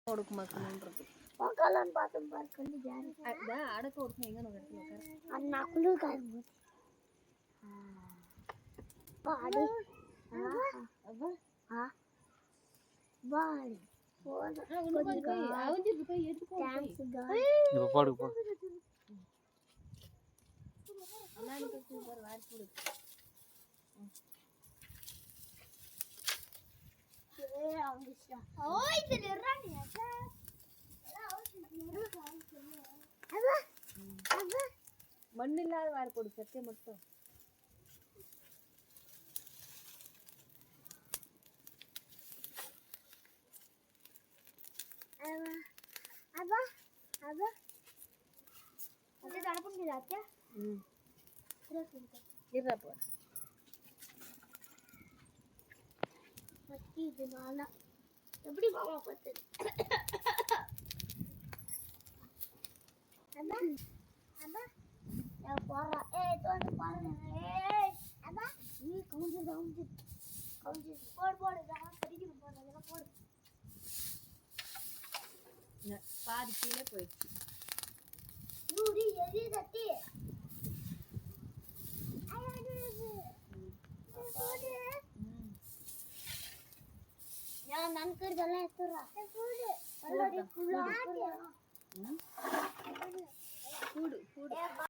കൊടുക്കുമാക്കുന്നുണ്ട് pokalan patum barkandi jari ada കൊടുക്കുന്ന എങ്ങനെ കെട്ടിയൊക്കെ annakulu kamu paadi abba bali அவஞ்சி போய் எடுத்து thanks god இப்ப பாடு போ அண்ணானு கட்டி ஒரு வாரி போடு மண்ணில்லாத வாரி போடு சத்திய மட்டும் Abba, मुझे जाना पड़ गया क्या? गिर रहा पर मट्टी दिमाला எப்படி மாமா பத்து அம்மா அம்மா நான் போறா தோந்து பாருங்க அம்மா நீ கவுஞ்சி போடு நான் படிக்க போறேன் போடு பாதி கீழே போயிடுச்சு நூடி எரி தட்டி நான் நன்கர்தெல்லாம் எடுத்துறா போடு பரவாடி ஃபுல்லா கூடு